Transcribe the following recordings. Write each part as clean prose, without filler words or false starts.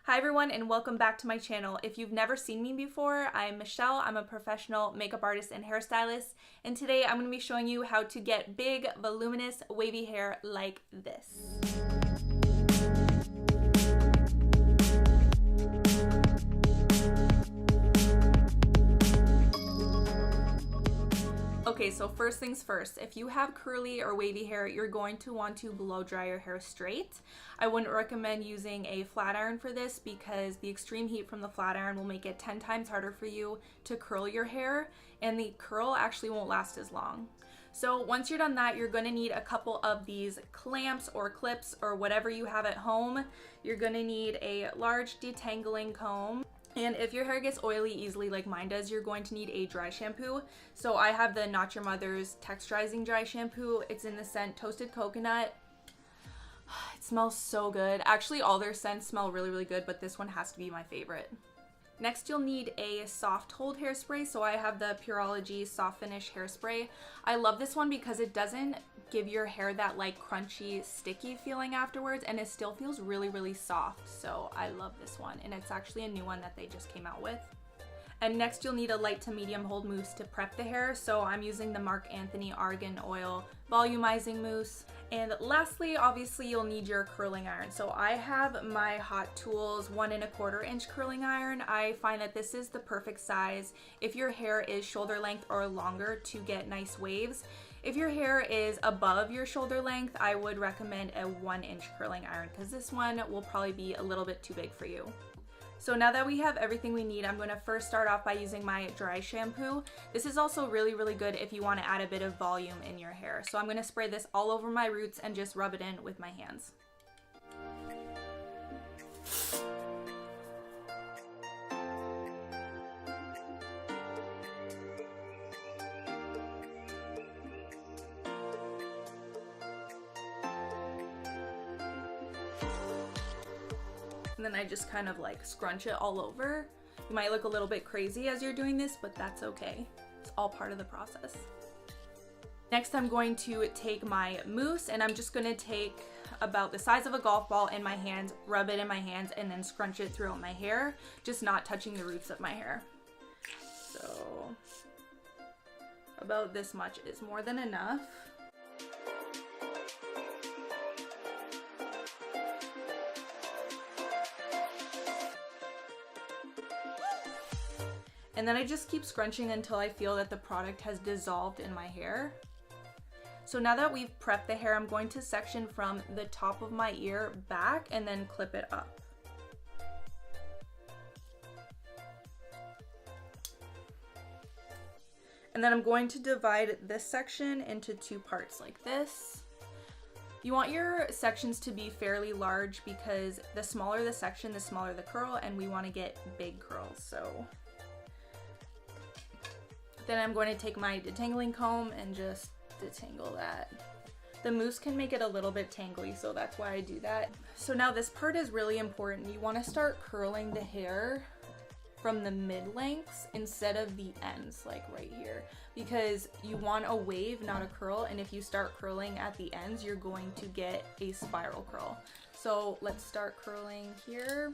Hi everyone and welcome back to my channel. If you've never seen me before, I'm Michelle. I'm a professional makeup artist and hairstylist, and today I'm going to be showing you how to get big, voluminous, wavy hair like this. Okay, so first things first, if you have curly or wavy hair, you're going to want to blow dry your hair straight. I wouldn't recommend using a flat iron for this because the extreme heat from the flat iron will make it 10 times harder for you to curl your hair, and the curl actually won't last as long. So once you're done that, you're going to need a couple of these clamps or clips or whatever you have at home. You're going to need a large detangling comb. And if your hair gets oily easily like mine does, you're going to need a dry shampoo. So I have the Not Your Mother's texturizing dry shampoo. It's in the scent Toasted Coconut. It smells so good. Actually, all their scents smell really good, but this one has to be my favorite. Next, you'll need a soft hold hairspray. So I have the Pureology Soft Finish Hairspray. I love this one because it doesn't give your hair that like crunchy, sticky feeling afterwards, and it still feels really soft. So I love this one, and it's actually a new one that they just came out with. And next, you'll need a light to medium hold mousse to prep the hair. So I'm using the Marc Anthony Argan Oil Volumizing Mousse. And lastly, obviously, you'll need your curling iron. So I have my Hot Tools 1 1/4 inch curling iron. I find that this is the perfect size if your hair is shoulder length or longer to get nice waves. If your hair is above your shoulder length, I would recommend a 1 inch curling iron because this one will probably be a little bit too big for you. So now that we have everything we need, I'm going to first start off by using my dry shampoo. This is also really good if you want to add a bit of volume in your hair. So I'm going to spray this all over my roots and just rub it in with my hands. And then I just kind of like scrunch it all over. You might look a little bit crazy as you're doing this, but that's okay. It's all part of the process. Next, I'm going to take my mousse, and I'm just going to take about the size of a golf ball in my hands, rub it in my hands, and then scrunch it throughout my hair, just not touching the roots of my hair. So about this much is more than enough. And then I just keep scrunching until I feel that the product has dissolved in my hair. So now that we've prepped the hair, I'm going to section from the top of my ear back and then clip it up. And then I'm going to divide this section into two parts like this. You want your sections to be fairly large because the smaller the section, the smaller the curl, and we want to get big curls. So then I'm going to take my detangling comb and just detangle that. The mousse can make it a little bit tangly, so that's why I do that. So now this part is really important. You want to start curling the hair from the mid lengths instead of the ends, like right here, because you want a wave, not a curl, and if you start curling at the ends, you're going to get a spiral curl. So let's start curling here.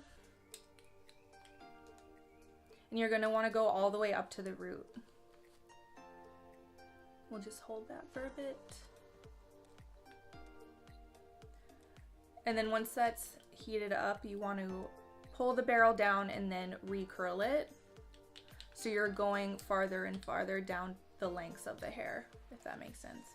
And you're going to want to go all the way up to the root. We'll just hold that for a bit. And then once that's heated up, you want to pull the barrel down and then recurl it. So you're going farther and farther down the lengths of the hair, if that makes sense.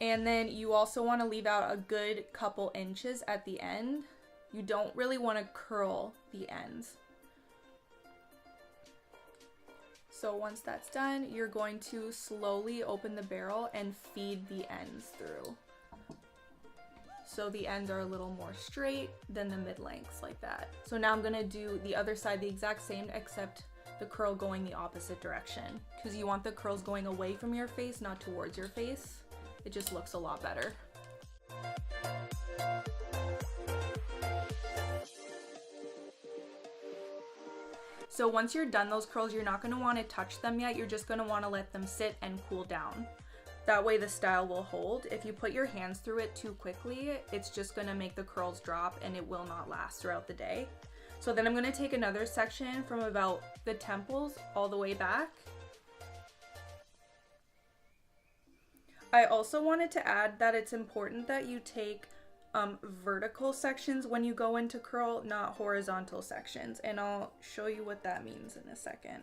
And then you also want to leave out a good couple inches at the end. You don't really want to curl the ends. So once that's done, you're going to slowly open the barrel and feed the ends through. So the ends are a little more straight than the mid lengths, like that. So now I'm gonna do the other side the exact same, except the curl going the opposite direction, because you want the curls going away from your face, not towards your face. It just looks a lot better. So once you're done those curls, you're not going to want to touch them yet. You're just going to want to let them sit and cool down. That way the style will hold. If you put your hands through it too quickly, it's just gonna make the curls drop and it will not last throughout the day. So then I'm gonna take another section from about the temples all the way back. I also wanted to add that it's important that you take vertical sections when you go into curl, not horizontal sections, and I'll show you what that means in a second.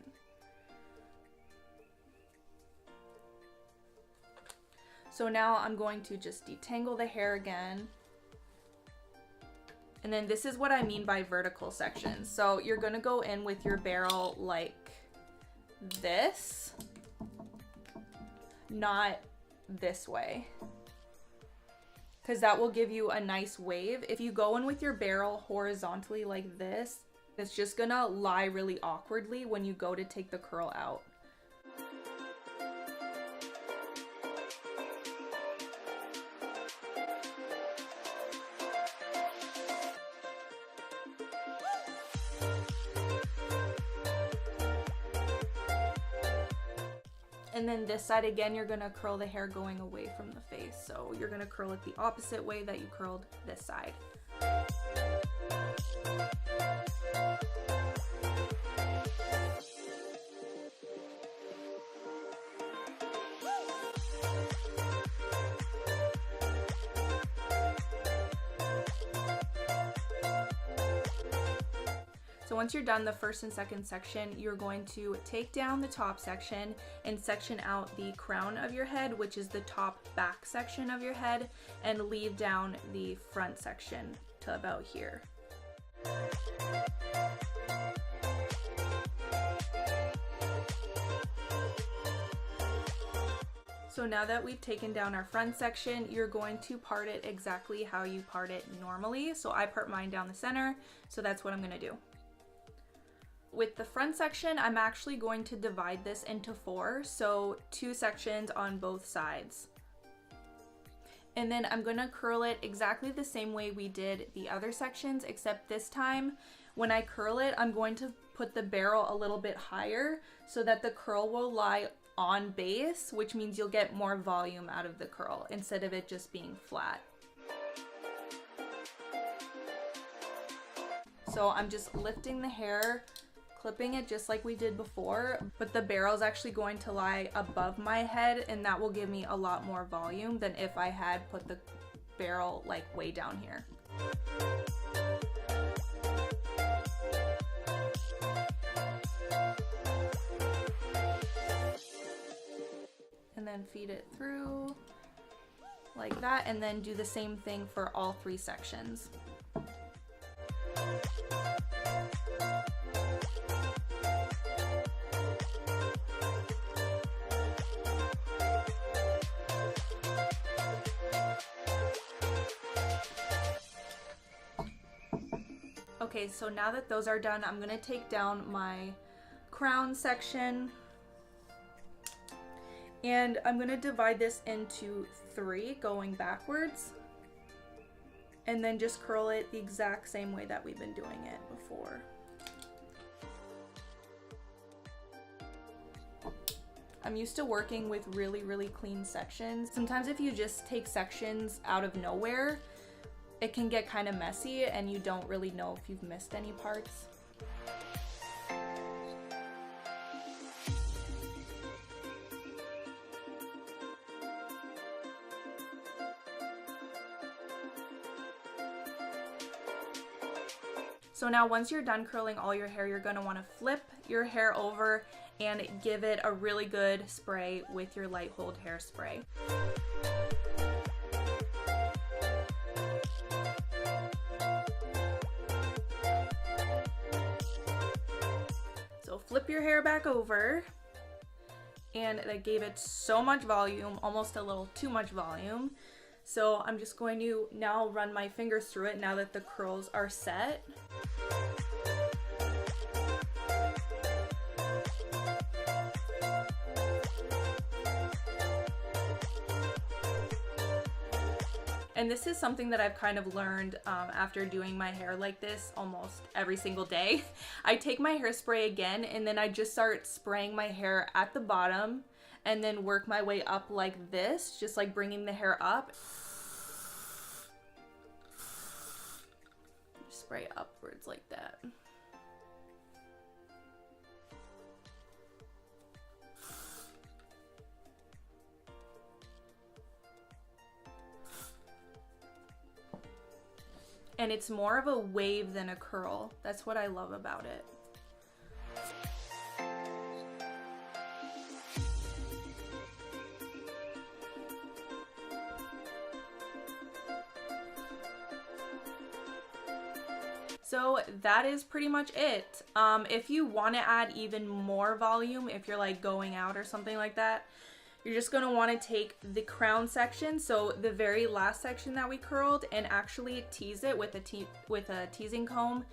So now I'm going to just detangle the hair again. And then this is what I mean by vertical sections. So you're gonna go in with your barrel like this, not this way, because that will give you a nice wave. If you go in with your barrel horizontally like this, it's just gonna lie really awkwardly when you go to take the curl out. And then this side again, you're gonna curl the hair going away from the face. So you're gonna curl it the opposite way that you curled this side. So once you're done the first and second section, you're going to take down the top section and section out the crown of your head, which is the top back section of your head, and leave down the front section to about here. So now that we've taken down our front section, you're going to part it exactly how you part it normally. So I part mine down the center, so that's what I'm gonna do. With the front section, I'm actually going to divide this into 4, so 2 sections on both sides. And then I'm gonna curl it exactly the same way we did the other sections, except this time, when I curl it, I'm going to put the barrel a little bit higher so that the curl will lie on base, which means you'll get more volume out of the curl instead of it just being flat. So I'm just lifting the hair, clipping it just like we did before, but the barrel is actually going to lie above my head, and that will give me a lot more volume than if I had put the barrel like way down here. And then feed it through like that, and then do the same thing for all 3 sections. Okay, so now that those are done, I'm gonna take down my crown section, and I'm gonna divide this into 3 going backwards, and then just curl it the exact same way that we've been doing it before. I'm used to working with really clean sections. Sometimes if you just take sections out of nowhere, it can get kind of messy and you don't really know if you've missed any parts. So now once you're done curling all your hair, you're going to want to flip your hair over and give it a really good spray with your light hold hairspray. So flip your hair back over, and that gave it so much volume, almost a little too much volume. So I'm just going to now run my fingers through it now that the curls are set. And this is something that I've kind of learned after doing my hair like this almost every single day. I take my hairspray again, and then I just start spraying my hair at the bottom, and then work my way up like this, just like bringing the hair up. Spray upwards like that. And it's more of a wave than a curl. That's what I love about it. So that is pretty much it. If you want to add even more volume, if you're like going out or something like that, you're just going to want to take the crown section, so the very last section that we curled, and actually tease it with a teasing comb.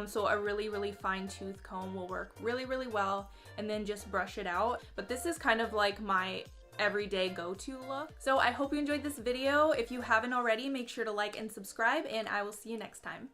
So a really fine tooth comb will work really well, and then just brush it out. But this is kind of like my everyday go-to look. So I hope you enjoyed this video. If you haven't already, make sure to like and subscribe, and I will see you next time.